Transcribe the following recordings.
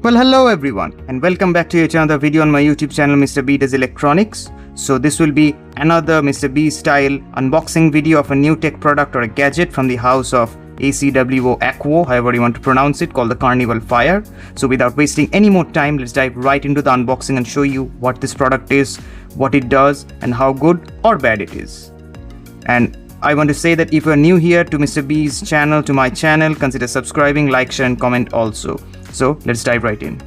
Well, hello everyone and welcome back to yet another video on my YouTube channel mrbdoeselectronics. So this will be another Mr. B style unboxing video of a new tech product or a gadget from the house of ACwO, however you want to pronounce it, called the CARNIwAL Fire. So without wasting any more time, let's dive right into the unboxing and show you what this product is, what it does and how good or bad it is. And I want to say that if you are new here to Mr. B's channel, to my channel, consider subscribing, like, share and comment also. So let's dive right in.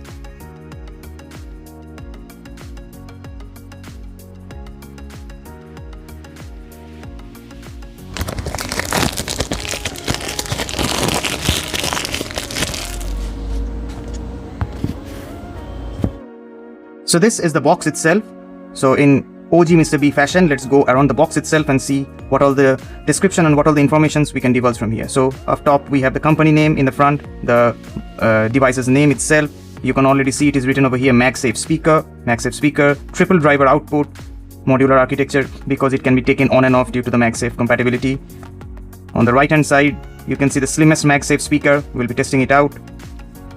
So this is the box itself. So in OG Mr. B fashion, let's go around the box itself and see what all the description and what all the informations we can divulge from here. So up top we have the company name, in the front the device's name itself. You can already see it is written over here, Magsafe speaker, triple driver output, modular architecture because it can be taken on and off due to the Magsafe compatibility. On the right hand side you can see the Slimmest Magsafe speaker. We'll be testing it out.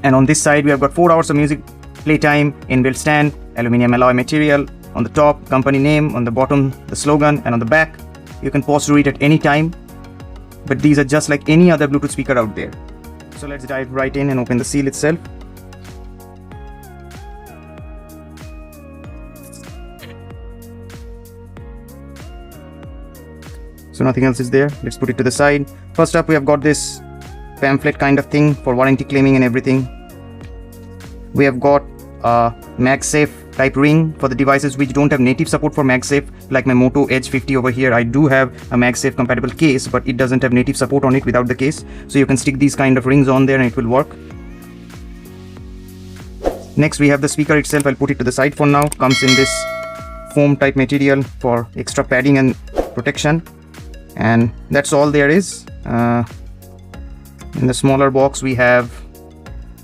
And on this side we have got 4 hours of music playtime, inbuilt stand, aluminium alloy material. On the top, company name, on the bottom, the slogan, and on the back, you can pause to read at any time. But these are just like any other Bluetooth speaker out there. So let's dive right in and open the seal itself. So nothing else is there. Let's put it to the side. First up, we have got this pamphlet kind of thing for warranty claiming and everything. We have got a Magsafe type ring for the devices which don't have native support for Magsafe, like my Moto Edge 50 over here. I do have a Magsafe compatible case, but it doesn't have native support on it without the case. So you can stick these kind of rings on there and it will work. Next we have the speaker itself. I'll put it to the side for now. Comes in this foam type material for extra padding and protection. And that's all there is. In the smaller box we have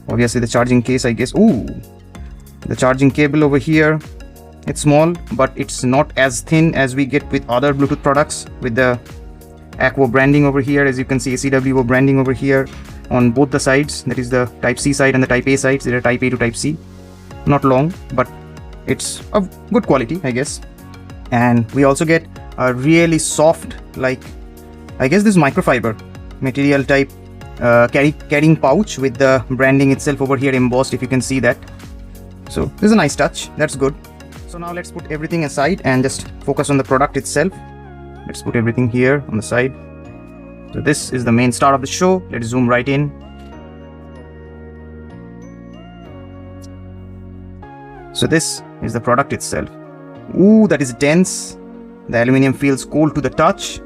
obviously the charging case, I guess. Ooh, the charging cable over here. It's small, but it's not as thin as we get with other Bluetooth products, with the ACwO branding over here. As you can see, ACwO branding over here on both the sides. That is the Type C side and the Type A sides. There are Type A to Type C. Not long, but it's of good quality, I guess. And we also get a really soft, like, I guess this microfiber material type carrying pouch with the branding itself over here embossed, if you can see that. So this is a nice touch. That's good. So now let's put everything aside and just focus on the product itself. Let's put everything here on the side. So this is the main star of the show. Let's zoom right in. So this is the product itself. Ooh, that is dense. The aluminium feels cold to the touch.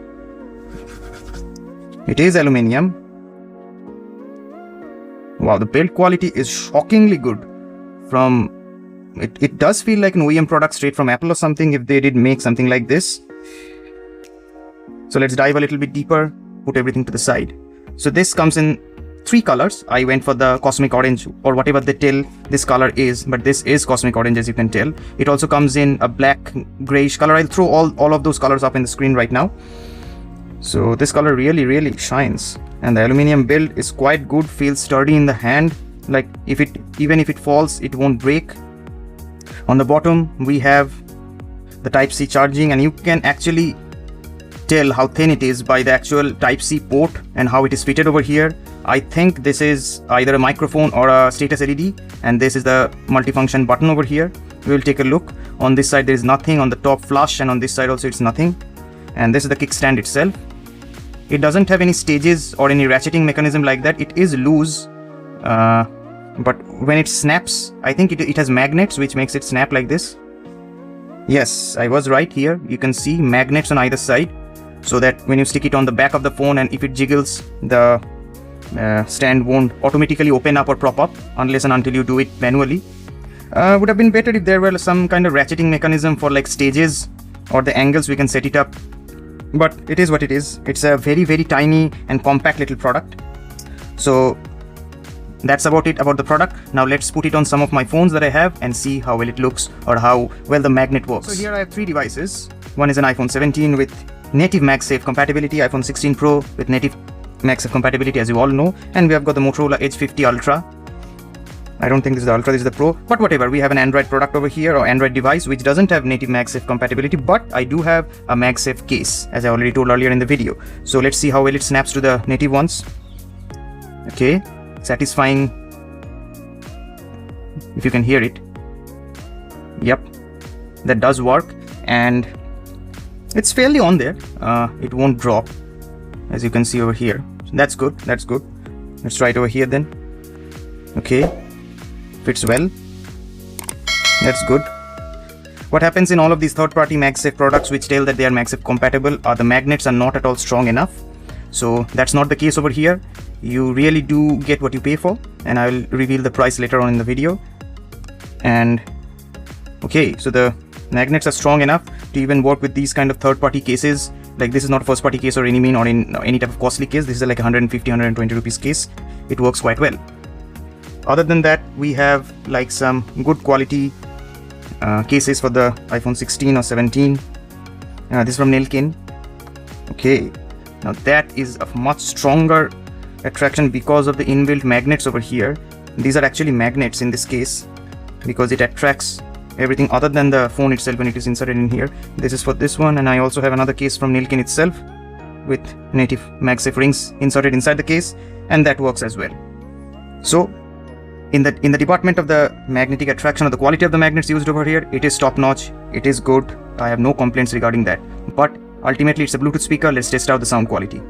It is aluminium. Wow, the build quality is shockingly good. It does feel like an OEM product straight from Apple or something if they did make something like this. So let's dive a little bit deeper, put everything to the side. So this comes in 3 colors. I went for the cosmic orange or whatever they tell this color is, but this is cosmic orange, as you can tell. It also comes in a black grayish color. I'll throw all of those colors up in the screen right now. So this color really shines, and the aluminium build is quite good, feels sturdy in the hand. Like even if it falls, it won't break. On the bottom we have the Type C charging, and you can actually tell how thin it is by the actual Type C port and how it is fitted over here. I think this is either a microphone or a status LED, and this is the multifunction button over here. We will take a look. On this side there is nothing, on the top flush, and on this side also it's nothing. And this is the kickstand itself. It doesn't have any stages or any ratcheting mechanism like that. It is loose, but when it snaps, I think it has magnets which makes it snap like this. Yes, I was right here. You can see magnets on either side, so that when you stick it on the back of the phone and if it jiggles, the stand won't automatically open up or prop up unless and until you do it manually. Would have been better if there were some kind of ratcheting mechanism for like stages or the angles we can set it up. But it is what it is. It's a very tiny and compact little product. So that's about it about the product. Now let's put it on some of my phones that I have and see how well it looks or how well the magnet works. So here I have 3 devices. One is an iPhone 17 with native Magsafe compatibility, iPhone 16 Pro with native Magsafe compatibility, as you all know, and we have got the Motorola Edge 50 Ultra. I don't think this is the Ultra, this is the Pro, but whatever. We have an Android product over here, or Android device, which doesn't have native Magsafe compatibility, but I do have a Magsafe case, as I already told earlier in the video. So let's see how well it snaps to the native ones. Okay, satisfying, if you can hear it. Yep, that does work, and it's fairly on there. It won't drop, as you can see over here. So that's good, that's good. Let's try it over here then. Okay, fits well. That's good. What happens in all of these third-party Magsafe products which tell that they are Magsafe compatible are the magnets are not at all strong enough. So that's not the case over here. You really do get what you pay for, and I will reveal the price later on in the video. And okay, so the magnets are strong enough to even work with these kind of third-party cases. Like, this is not a first-party case or any mean, or in any type of costly case. This is like 150, 120 rupees case. It works quite well. Other than that, we have like some good quality cases for the iPhone 16 or 17. This is from Nilkin. Okay, now that is a much stronger attraction because of the inbuilt magnets over here. These are actually magnets in this case, because it attracts everything other than the phone itself when it is inserted in here. This is for this one, and I also have another case from Nilkin itself with native Magsafe rings inserted inside the case, and that works as well. So in the department of the magnetic attraction or the quality of the magnets used over here, it is top notch, it is good. I have no complaints regarding that. But ultimately it's a Bluetooth speaker. Let's test out the sound quality.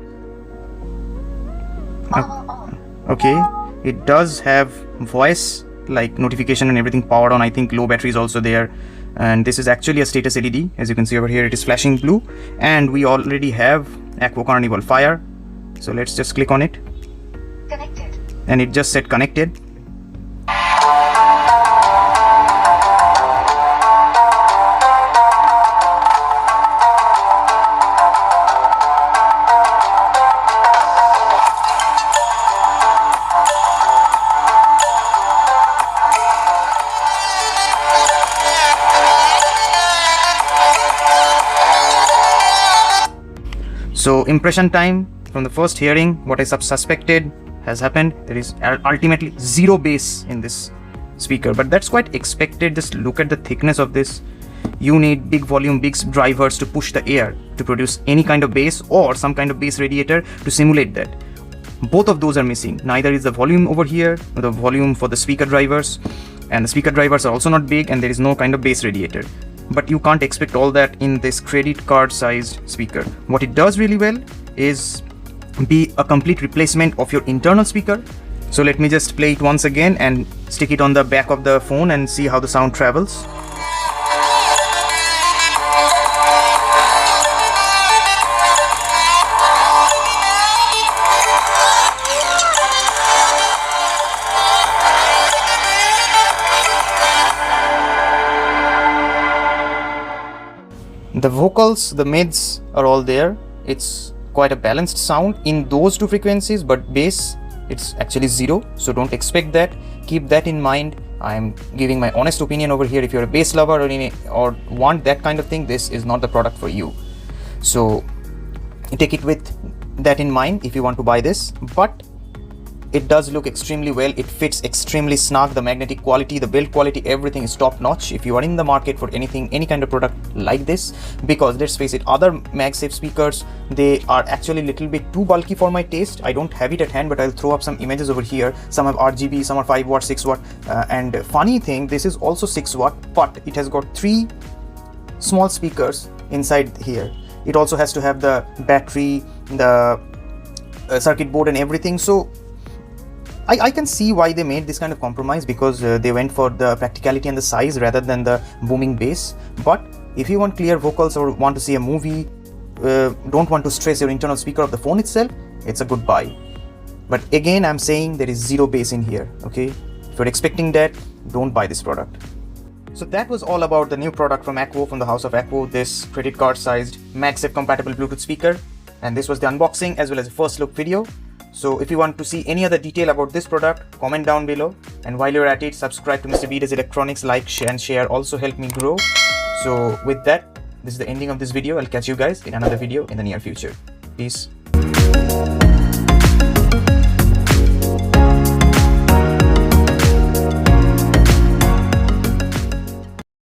Okay, it does have voice like notification and everything powered on. I think low battery is also there, and this is actually a status LED. As you can see over here, it is flashing blue, and we already have ACwO CARNIwAL Fire. So let's just click on it, connected, and it just said connected. So impression time from the first hearing, what I suspected has happened. There is ultimately zero bass in this speaker, but that's quite expected. Just look at the thickness of this. You need big volume, big drivers to push the air to produce any kind of bass, or some kind of bass radiator to simulate that. Both of those are missing. Neither is the volume over here, the volume for the speaker drivers, and the speaker drivers are also not big, and there is no kind of bass radiator. But you can't expect all that in this credit card sized speaker. What it does really well is be a complete replacement of your internal speaker. So let me just play it once again and stick it on the back of the phone and see how the sound travels. The vocals, the mids are all there. It's quite a balanced sound in those two frequencies, but bass, it's actually zero. So don't expect that. Keep that in mind. I'm giving my honest opinion over here. If you're a bass lover or want that kind of thing, this is not the product for you. So take it with that in mind if you want to buy this. But it does look extremely well. It fits extremely snug. The magnetic quality, the build quality, everything is top notch. If you are in the market for anything, any kind of product like this, because let's face it, other Magsafe speakers, they are actually a little bit too bulky for my taste. I don't have it at hand, but I'll throw up some images over here. Some have RGB, some are 5 watt, 6 watt. And funny thing, this is also 6 watt, but it has got 3 small speakers inside here. It also has to have the battery, the circuit board and everything. So I can see why they made this kind of compromise, because they went for the practicality and the size rather than the booming bass. But if you want clear vocals or want to see a movie, don't want to stress your internal speaker of the phone itself, it's a good buy. But again, I'm saying there is zero bass in here, okay? If you're expecting that, don't buy this product. So that was all about the new product from ACwO, from the house of ACwO, this credit card sized Magsafe compatible Bluetooth speaker. And this was the unboxing as well as a first look video. So if you want to see any other detail about this product, comment down below. And while you're at it, subscribe to mrbdoeselectronics, like, share and share also help me grow. So with that, this is the ending of this video. I'll catch you guys in another video in the near future. Peace.